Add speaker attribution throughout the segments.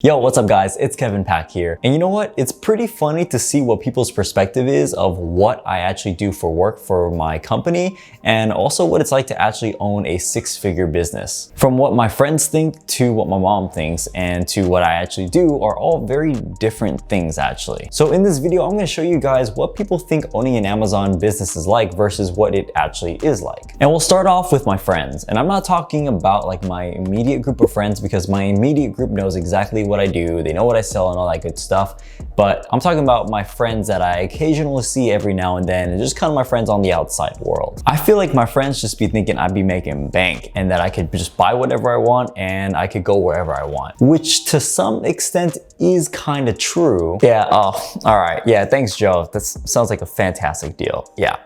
Speaker 1: Yo, what's up guys? It's Kevin Pack here. And you know what? It's pretty funny to see what people's perspective is of what I actually do for work for my company and also what it's like to actually own a six-figure business. From what my friends think to what my mom thinks and to what I actually do are all very different things actually. So in this video, I'm gonna show you guys what people think owning an Amazon business is like versus what it actually is like. And we'll start off with my friends. And I'm not talking about like my immediate group of friends because my immediate group knows exactly what I do, they know what I sell and all that good stuff. But I'm talking about my friends that I occasionally see every now and then and just kind of my friends on the outside world. I feel like my friends just be thinking I'd be making bank and that I could just buy whatever I want and I could go wherever I want, which to some extent is kind of true. Yeah, all right. Yeah, thanks, Joe. That sounds like a fantastic deal. Yeah,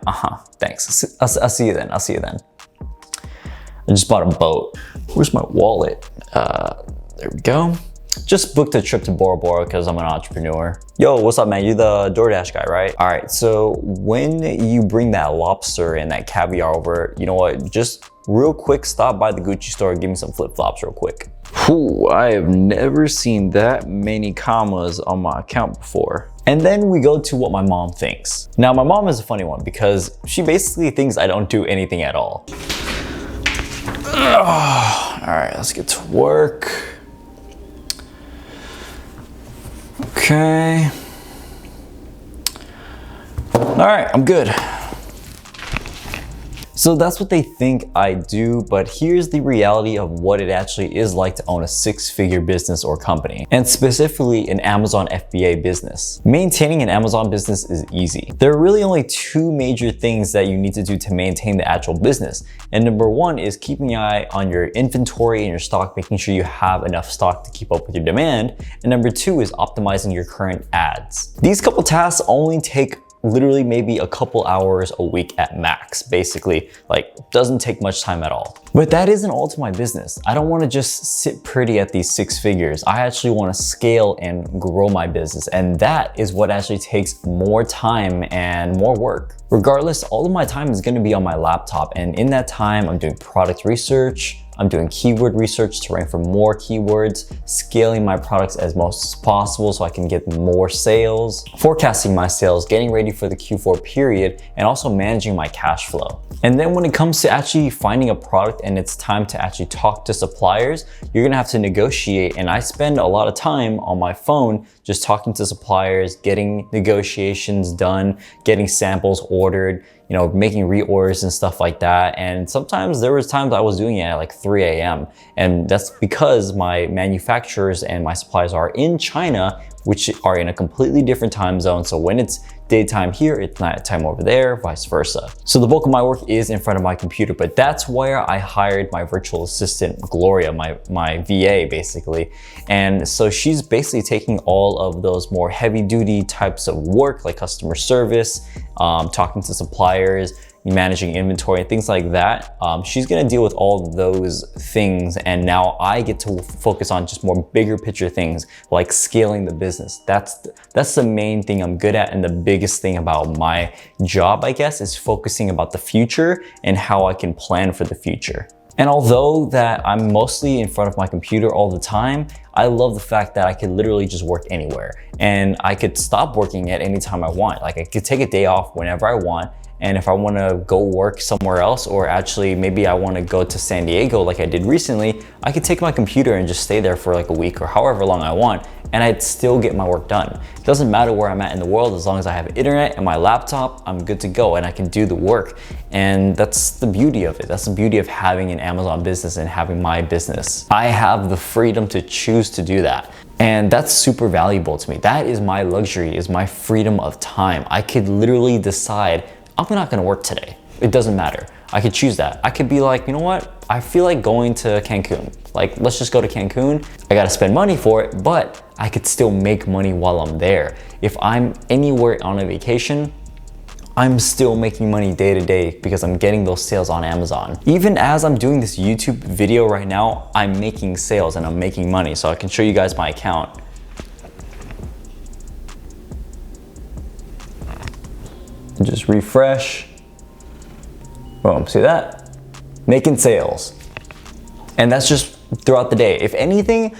Speaker 1: thanks. I'll see you then. I'll see you then. I just bought a boat. Where's my wallet? There we go. Just booked a trip to Bora Bora because I'm an entrepreneur. Yo, what's up, man? You're the DoorDash guy, right? All right, so when you bring that lobster and that caviar over, you know what? Just real quick, stop by the Gucci store and give me some flip-flops real quick. Whew, I have never seen that many commas on my account before. And then we go to what my mom thinks. Now, my mom is a funny one because she basically thinks I don't do anything at all. All right, let's get to work. Okay. All right, I'm good. So that's what they think I do, but here's the reality of what it actually is like to own a six-figure business or company, and specifically an Amazon FBA business. Maintaining an Amazon business is easy. There are really only two major things that you need to do to maintain the actual business. And number one is keeping an eye on your inventory and your stock, making sure you have enough stock to keep up with your demand. And number two is optimizing your current ads. These couple tasks only take literally maybe a couple hours a week at max, basically. Like, doesn't take much time at all. But that isn't all to my business. I don't want to just sit pretty at these six figures. I actually want to scale and grow my business. And that is what actually takes more time and more work. Regardless, all of my time is going to be on my laptop. And in that time, I'm doing product research, I'm doing keyword research to rank for more keywords, scaling my products as most as possible so I can get more sales, forecasting my sales, getting ready for the Q4 period, and also managing my cash flow. And then when it comes to actually finding a product and it's time to actually talk to suppliers, you're gonna have to negotiate. And I spend a lot of time on my phone just talking to suppliers, getting negotiations done, getting samples ordered, you know, making reorders and stuff like that. And sometimes there was times I was doing it at like 3 a.m. And that's because my manufacturers and my suppliers are in China, which are in a completely different time zone. So when it's daytime here, it's nighttime over there, vice versa. So the bulk of my work is in front of my computer, but that's where I hired my virtual assistant, Gloria, my VA basically. And so she's basically taking all of those more heavy duty types of work like customer service, talking to suppliers, managing inventory and things like that. She's gonna deal with all those things, and now I get to focus on just more bigger picture things like scaling the business. That's the main thing I'm good at, and the biggest thing about my job, I guess, is focusing about the future and how I can plan for the future. And although that I'm mostly in front of my computer all the time, I love the fact that I could literally just work anywhere and I could stop working at any time I want. Like I could take a day off whenever I want. And if I want to go work somewhere else, or actually maybe I want to go to San Diego like I did recently, I could take my computer and just stay there for like a week or however long I want, and I'd still get my work done. It doesn't matter where I'm at in the world, as long as I have internet and my laptop, I'm good to go and I can do the work. And that's the beauty of it. That's the beauty of having an Amazon business and having my business. I have the freedom to choose to do that. And that's super valuable to me. That is my luxury, is my freedom of time. I could literally decide, I'm not gonna work today. It doesn't matter. I could choose that. I could be like, you know what? I feel like going to Cancun. Like, let's just go to Cancun. I gotta spend money for it, but I could still make money while I'm there. If I'm anywhere on a vacation, I'm still making money day to day because I'm getting those sales on Amazon. Even as I'm doing this YouTube video right now, I'm making sales and I'm making money. So I can show you guys my account. Just refresh. Boom, see that? Making sales. And that's just throughout the day. If anything,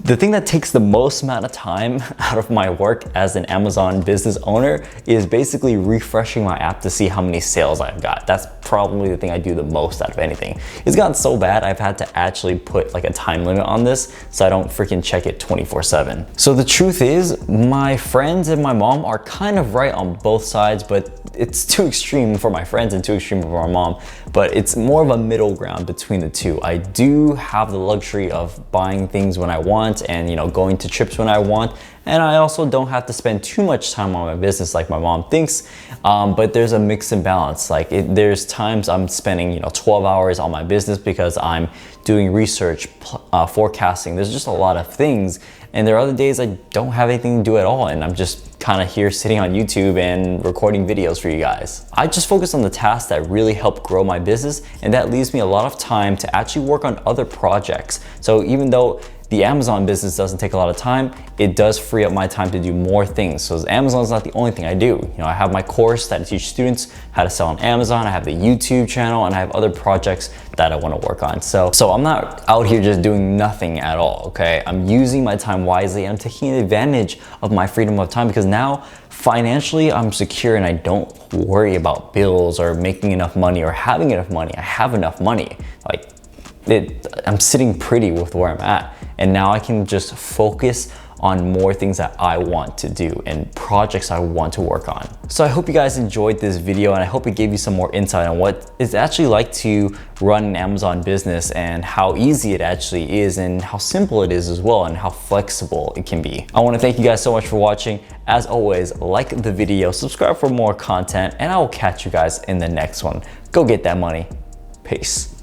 Speaker 1: The thing that takes the most amount of time out of my work as an Amazon business owner is basically refreshing my app to see how many sales I've got. That's probably the thing I do the most out of anything. It's gotten so bad I've had to actually put like a time limit on this so I don't freaking check it 24/7. So the truth is, my friends and my mom are kind of right on both sides, but it's too extreme for my friends and too extreme for my mom. But it's more of a middle ground between the two. I do have the luxury of buying things when I want and, you know, going to trips when I want. And I also don't have to spend too much time on my business like my mom thinks, but there's a mix and balance. Like there's times I'm spending, you know, 12 hours on my business because I'm doing research, forecasting. There's just a lot of things. And there are other days I don't have anything to do at all, and I'm just kind of here sitting on YouTube and recording videos for you guys. I just focus on the tasks that really help grow my business, and that leaves me a lot of time to actually work on other projects. So even though the Amazon business doesn't take a lot of time, it does free up my time to do more things. So Amazon is not the only thing I do. You know, I have my course that I teach students how to sell on Amazon. I have the YouTube channel, and I have other projects that I want to work on. So I'm not out here just doing nothing at all, okay? I'm using my time wisely, and I'm taking advantage of my freedom of time because now financially I'm secure and I don't worry about bills or making enough money or having enough money. I have enough money. Like I'm sitting pretty with where I'm at. And now I can just focus on more things that I want to do and projects I want to work on. So I hope you guys enjoyed this video, and I hope it gave you some more insight on what it's actually like to run an Amazon business and how easy it actually is and how simple it is as well and how flexible it can be. I want to thank you guys so much for watching. As always, like the video, subscribe for more content, and I will catch you guys in the next one. Go get that money. Peace.